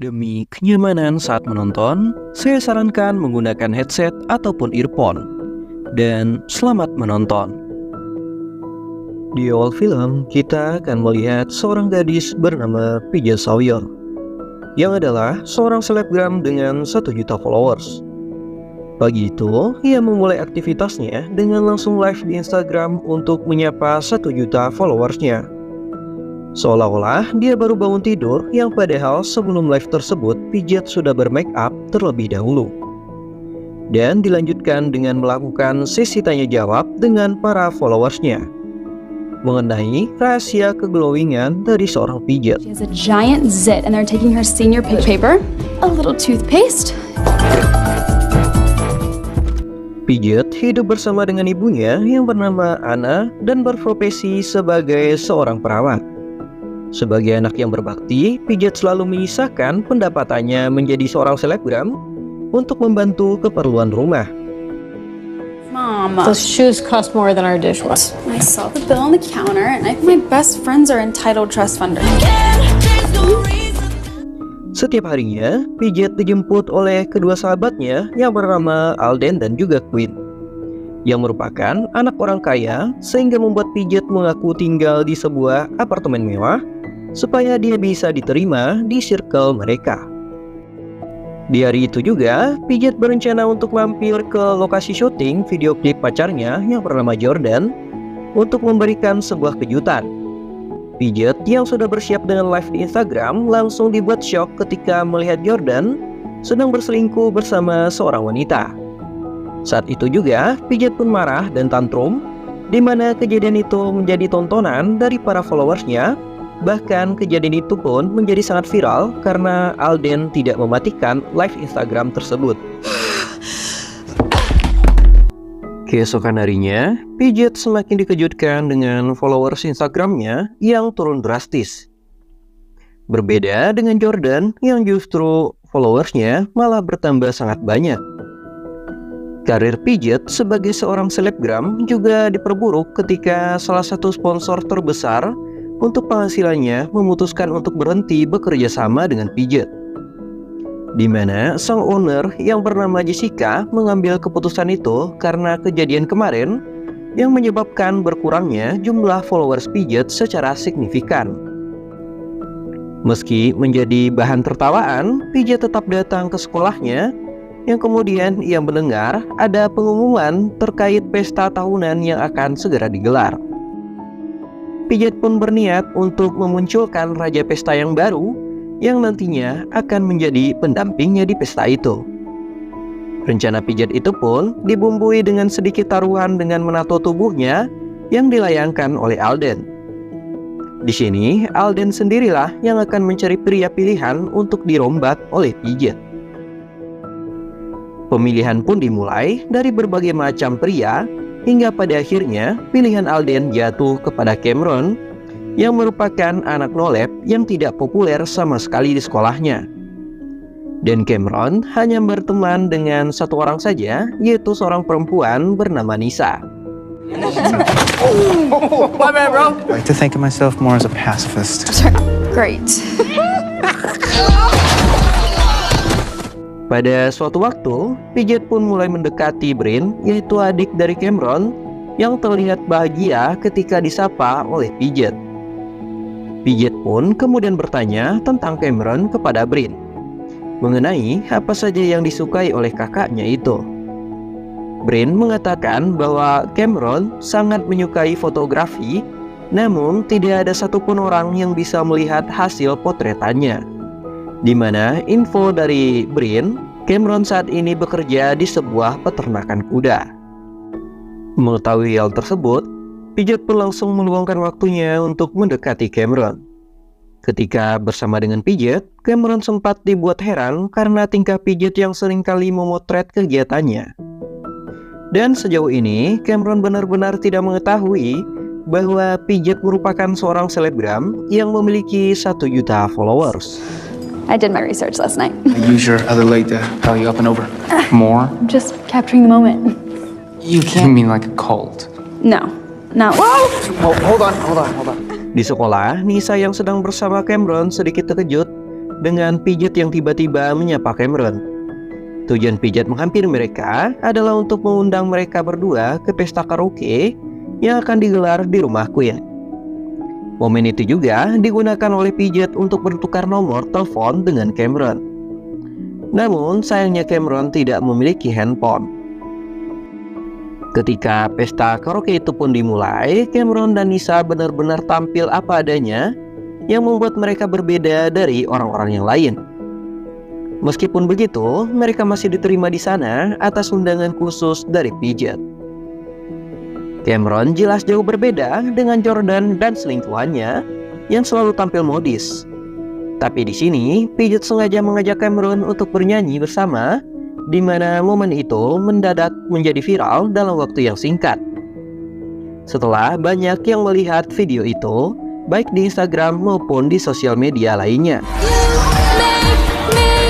Demi kenyamanan saat menonton, saya sarankan menggunakan headset ataupun earphone. Dan selamat menonton. Di awal film, kita akan melihat seorang gadis bernama Pidget Sawyer, yang adalah seorang selebgram dengan 1 juta followers. Pagi itu, ia memulai aktivitasnya dengan langsung live di Instagram untuk menyapa 1 juta followersnya. Seolah-olah dia baru bangun tidur, yang padahal sebelum live tersebut, Pidget sudah bermake up terlebih dahulu. Dan dilanjutkan dengan melakukan sesi tanya jawab dengan para followersnya mengenai rahasia keglowingan dari seorang Pidget. She has a giant zit and they're taking her senior paper, a little toothpaste. Pidget hidup bersama dengan ibunya yang bernama Anna dan berprofesi sebagai seorang perawat. Sebagai anak yang berbakti, Pidget selalu menyisakan pendapatannya menjadi seorang selebgram untuk membantu keperluan rumah. Mom, Those shoes cost more than our dishwasher. I saw the bill on the counter and I think my best friends are entitled trust funders. Setiap harinya, Pidget dijemput oleh kedua sahabatnya yang bernama Alden dan juga Quinn, yang merupakan anak orang kaya, sehingga membuat Pidget mengaku tinggal di sebuah apartemen mewah supaya dia bisa diterima di circle mereka. Di hari itu juga, Pidget berencana untuk mampir ke lokasi syuting video klip pacarnya yang bernama Jordan untuk memberikan sebuah kejutan. Pidget yang sudah bersiap dengan live di Instagram langsung dibuat shock ketika melihat Jordan sedang berselingkuh bersama seorang wanita. Saat itu juga, Pidget pun marah dan tantrum, di mana kejadian itu menjadi tontonan dari para followersnya. Bahkan kejadian itu pun menjadi sangat viral karena Alden tidak mematikan live Instagram tersebut. Keesokan harinya, Pidget semakin dikejutkan dengan followers Instagramnya yang turun drastis. Berbeda dengan Jordan yang justru followersnya malah bertambah sangat banyak. Karir Pidget sebagai seorang selebgram juga diperburuk ketika salah satu sponsor terbesar untuk penghasilannya memutuskan untuk berhenti bekerja sama dengan Pidget, di mana sang owner yang bernama Jessica mengambil keputusan itu karena kejadian kemarin yang menyebabkan berkurangnya jumlah followers Pidget secara signifikan. Meski menjadi bahan tertawaan, Pidget tetap datang ke sekolahnya, yang kemudian ia mendengar ada pengumuman terkait pesta tahunan yang akan segera digelar. Pidget pun berniat untuk memunculkan raja pesta yang baru yang nantinya akan menjadi pendampingnya di pesta itu. Rencana Pidget itu pun dibumbui dengan sedikit taruhan dengan menato tubuhnya yang dilayangkan oleh Alden. Di sini, Alden sendirilah yang akan mencari pria pilihan untuk dirombak oleh Pidget. Pemilihan pun dimulai dari berbagai macam pria, hingga pada akhirnya pilihan Alden jatuh kepada Cameron, yang merupakan anak nolep yang tidak populer sama sekali di sekolahnya. Dan Cameron hanya berteman dengan satu orang saja, yaitu seorang perempuan bernama Nisa. My bad, bro. I like to think of myself more as a pacifist. Great. Pada suatu waktu, Pidget pun mulai mendekati Brin, yaitu adik dari Cameron, yang terlihat bahagia ketika disapa oleh Pidget. Pidget pun kemudian bertanya tentang Cameron kepada Brin, mengenai apa saja yang disukai oleh kakaknya itu. Brin mengatakan bahwa Cameron sangat menyukai fotografi, namun tidak ada satupun orang yang bisa melihat hasil potretannya. Di mana info dari Brin, Cameron saat ini bekerja di sebuah peternakan kuda. Mengetahui hal tersebut, Pidget pun langsung meluangkan waktunya untuk mendekati Cameron. Ketika bersama dengan Pidget, Cameron sempat dibuat heran karena tingkah Pidget yang seringkali memotret kegiatannya. Dan sejauh ini, Cameron benar-benar tidak mengetahui bahwa Pidget merupakan seorang selebgram yang memiliki 1 juta followers. I did my research last night. I use your other leg to pal you up and over. More? I'm just capturing the moment. You can't mean like a cult. No, not. Hold on. Di sekolah, Nisa yang sedang bersama Cameron sedikit terkejut dengan Pidget yang tiba-tiba menyapa Cameron. Tujuan Pidget menghampiri mereka adalah untuk mengundang mereka berdua ke pesta karaoke yang akan digelar di rumah Queen. Momen itu juga digunakan oleh Pidget untuk bertukar nomor telepon dengan Cameron. Namun sayangnya Cameron tidak memiliki handphone. Ketika pesta karaoke itu pun dimulai, Cameron dan Nisa benar-benar tampil apa adanya yang membuat mereka berbeda dari orang-orang yang lain. Meskipun begitu, mereka masih diterima di sana atas undangan khusus dari Pidget. Cameron jelas jauh berbeda dengan Jordan dan selingkuhannya yang selalu tampil modis. Tapi di sini, Pidget sengaja mengajak Cameron untuk bernyanyi bersama, di mana momen itu mendadak menjadi viral dalam waktu yang singkat. Setelah banyak yang melihat video itu, baik di Instagram maupun di sosial media lainnya.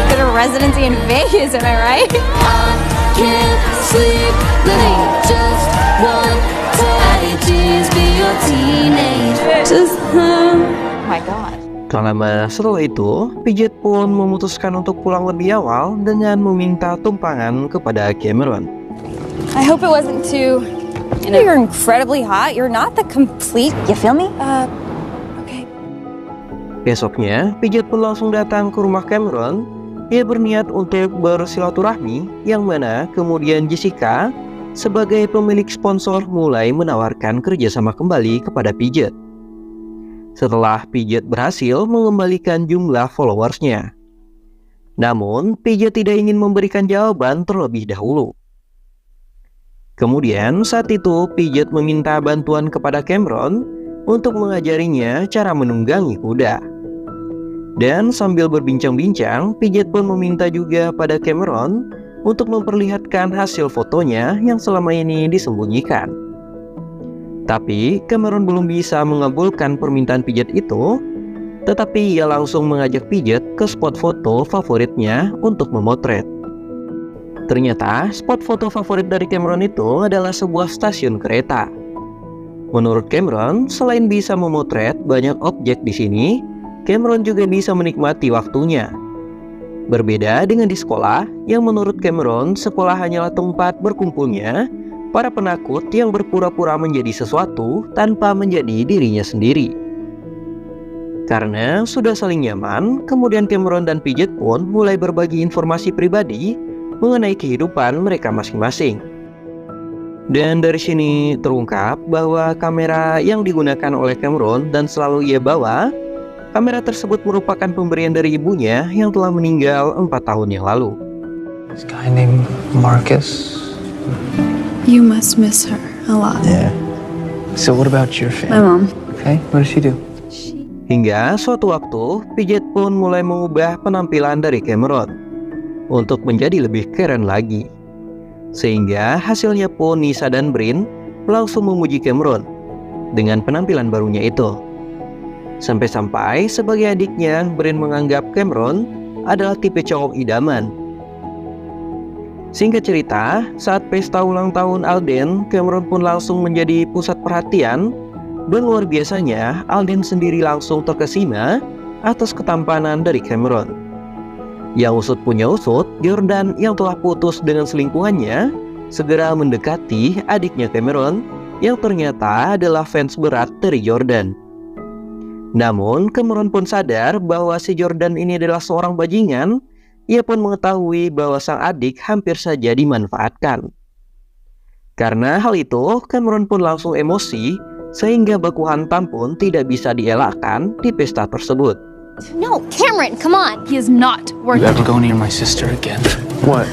Get a residency in Vegas, am I right? I can't sleep, they just want to be your teenage. Oh my god. Tak lama setelah itu, Pidget pun memutuskan untuk pulang lebih awal dengan meminta tumpangan kepada Cameron. I hope it wasn't too... You're incredibly hot. You're not the complete... You feel me? Okay. Besoknya, Pidget pun langsung datang ke rumah Cameron. Ia berniat untuk bersilaturahmi, yang mana kemudian Jessica sebagai pemilik sponsor mulai menawarkan kerjasama kembali kepada Pidget. Setelah Pidget berhasil mengembalikan jumlah followersnya. Namun, Pidget tidak ingin memberikan jawaban terlebih dahulu. Kemudian saat itu Pidget meminta bantuan kepada Cameron untuk mengajarinya cara menunggangi kuda. Dan sambil berbincang-bincang, Pidget pun meminta juga pada Cameron untuk memperlihatkan hasil fotonya yang selama ini disembunyikan. Tapi Cameron belum bisa mengabulkan permintaan Pidget itu, tetapi ia langsung mengajak Pidget ke spot foto favoritnya untuk memotret. Ternyata spot foto favorit dari Cameron itu adalah sebuah stasiun kereta. Menurut Cameron, selain bisa memotret banyak objek di sini, Cameron juga bisa menikmati waktunya. Berbeda dengan di sekolah, yang menurut Cameron, sekolah hanyalah tempat berkumpulnya para penakut yang berpura-pura menjadi sesuatu tanpa menjadi dirinya sendiri. Karena sudah saling nyaman, kemudian Cameron dan Pidget pun mulai berbagi informasi pribadi mengenai kehidupan mereka masing-masing. Dan dari sini terungkap bahwa kamera yang digunakan oleh Cameron dan selalu ia bawa, kamera tersebut merupakan pemberian dari ibunya yang telah meninggal 4 tahun yang lalu. This guy named Marcus. You must miss her a lot. Yeah. So what about your family? My mom. Okay, what does she do? Hingga suatu waktu, Pidget pun mulai mengubah penampilan dari Cameron untuk menjadi lebih keren lagi. Sehingga hasilnya pun Nisa dan Brin langsung memuji Cameron dengan penampilan barunya itu. Sampai-sampai sebagai adiknya, Brin menganggap Cameron adalah tipe cowok idaman. Singkat cerita, saat pesta ulang tahun Alden, Cameron pun langsung menjadi pusat perhatian. Dan luar biasanya, Alden sendiri langsung terkesima atas ketampanan dari Cameron. Yang usut punya usut, Jordan yang telah putus dengan selingkuhannya segera mendekati adiknya Cameron yang ternyata adalah fans berat dari Jordan. Namun, Cameron pun sadar bahwa si Jordan ini adalah seorang bajingan. Ia pun mengetahui bahwa sang adik hampir saja dimanfaatkan. Karena hal itu, Cameron pun langsung emosi sehingga baku hantam pun tidak bisa dielakkan di pesta tersebut. No, Cameron, come on. He is not worth You it. ever go near my sister again? What?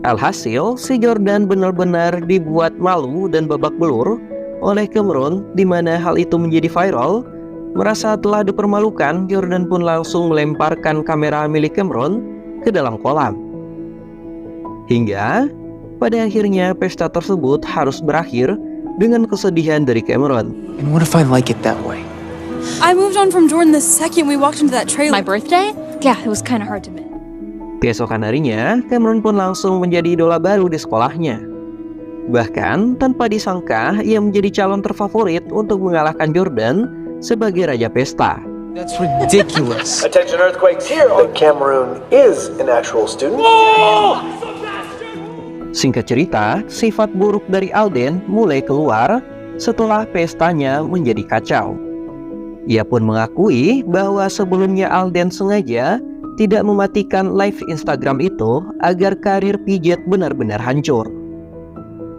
Alhasil, si Jordan benar-benar dibuat malu dan babak belur oleh Cameron, di mana hal itu menjadi viral. Merasa telah dipermalukan, Jordan pun langsung melemparkan kamera milik Cameron ke dalam kolam. Hingga pada akhirnya pesta tersebut harus berakhir dengan kesedihan dari Cameron. And what if I like it that way? I moved on from Jordan the second we walked into that trailer. My birthday? Yeah, it was kind of hard to miss. Keesokan harinya, Cameron pun langsung menjadi idola baru di sekolahnya. Bahkan tanpa disangka ia menjadi calon terfavorit untuk mengalahkan Jordan sebagai Raja Pesta. That's ridiculous. Attention earthquakes here on Cameroon is an actual student. Singkat cerita, sifat buruk dari Alden mulai keluar setelah pestanya menjadi kacau. Ia pun mengakui bahwa sebelumnya Alden sengaja tidak mematikan live Instagram itu agar karir Pijet benar-benar hancur.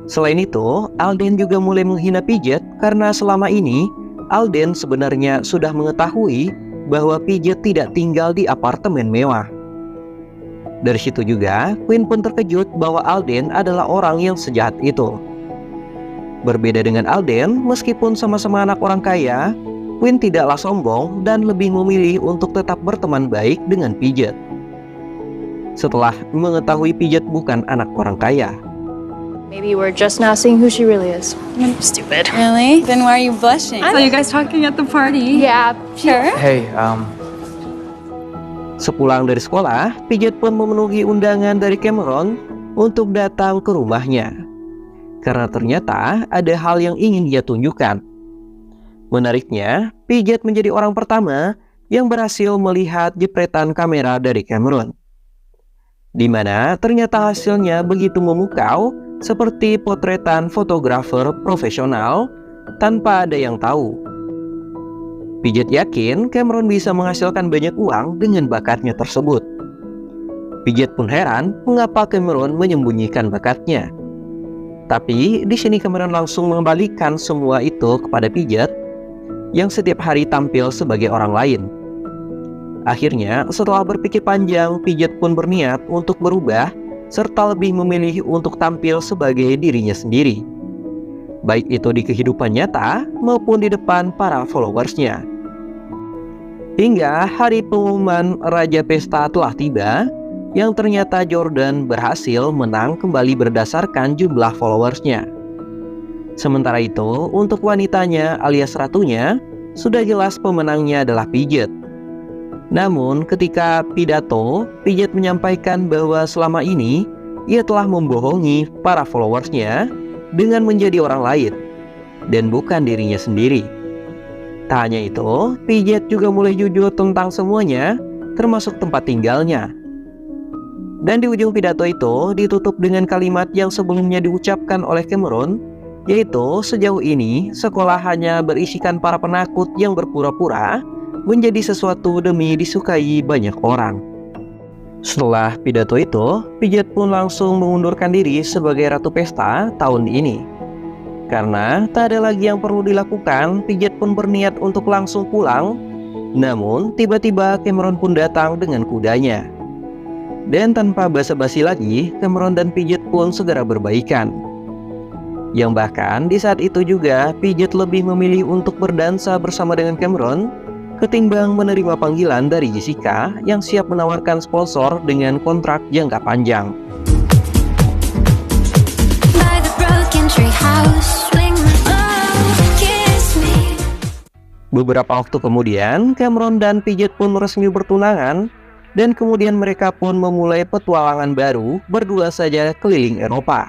Selain itu, Alden juga mulai menghina Pijet karena selama ini Alden sebenarnya sudah mengetahui bahwa Pijet tidak tinggal di apartemen mewah. Dari situ juga, Queen pun terkejut bahwa Alden adalah orang yang sejahat itu. Berbeda dengan Alden, meskipun sama-sama anak orang kaya, Queen tidaklah sombong dan lebih memilih untuk tetap berteman baik dengan Pijet. Setelah mengetahui Pijet bukan anak orang kaya, Maybe we're just now seeing who she really is. Stupid. Really? Then why are you blushing? Saw you guys talking at the party. Yeah, Sure. Hey, sepulang dari sekolah, Pijet pun memenuhi undangan dari Cameron untuk datang ke rumahnya. Karena ternyata ada hal yang ingin dia tunjukkan. Menariknya, Pijet menjadi orang pertama yang berhasil melihat jepretan kamera dari Cameron, di mana ternyata hasilnya begitu memukau seperti potretan fotografer profesional tanpa ada yang tahu. Pijet yakin Cameron bisa menghasilkan banyak uang dengan bakatnya tersebut. Pijet pun heran mengapa Cameron menyembunyikan bakatnya. Tapi di sini Cameron langsung mengembalikan semua itu kepada Pijet yang setiap hari tampil sebagai orang lain. Akhirnya, setelah berpikir panjang, Pijet pun berniat untuk berubah serta lebih memilih untuk tampil sebagai dirinya sendiri, baik itu di kehidupan nyata maupun di depan para followersnya. Hingga hari pengumuman Raja Pesta telah tiba, yang ternyata Jordan berhasil menang kembali berdasarkan jumlah followersnya. Sementara itu, untuk wanitanya alias ratunya, sudah jelas pemenangnya adalah Pijet. Namun ketika pidato, Pijet menyampaikan bahwa selama ini ia telah membohongi para followersnya dengan menjadi orang lain dan bukan dirinya sendiri. Tak hanya itu, Pijet juga mulai jujur tentang semuanya, termasuk tempat tinggalnya. Dan di ujung pidato itu ditutup dengan kalimat yang sebelumnya diucapkan oleh Cameron, yaitu sejauh ini sekolah hanya berisikan para penakut yang berpura-pura menjadi sesuatu demi disukai banyak orang. Setelah pidato itu, Pijet pun langsung mengundurkan diri sebagai Ratu Pesta tahun ini. Karena tak ada lagi yang perlu dilakukan, Pijet pun berniat untuk langsung pulang. Namun tiba-tiba Cameron pun datang dengan kudanya. Dan tanpa basa-basi lagi, Cameron dan Pijet pun segera berbaikan. Yang bahkan di saat itu juga Pijet lebih memilih untuk berdansa bersama dengan Cameron ketimbang menerima panggilan dari Jessica yang siap menawarkan sponsor dengan kontrak jangka panjang. Beberapa waktu kemudian, Cameron dan Pijet pun resmi bertunangan, dan kemudian mereka pun memulai petualangan baru berdua saja keliling Eropa.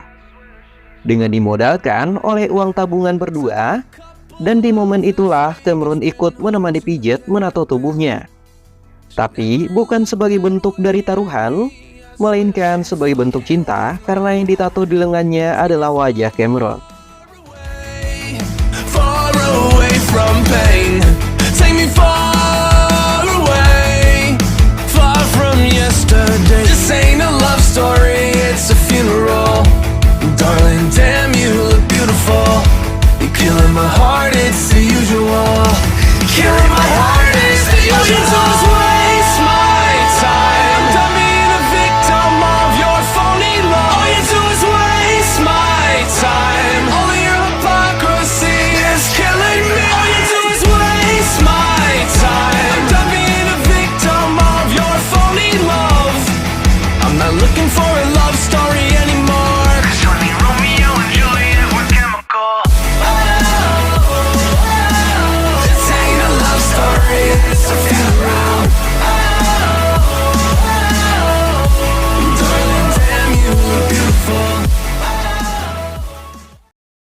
Dengan dimodalkan oleh uang tabungan berdua, dan di momen itulah Cameron ikut menemani Pijet menato tubuhnya. Tapi bukan sebagai bentuk dari taruhan, melainkan sebagai bentuk cinta karena yang ditato di lengannya adalah wajah Cameron. Far away from pain, take me far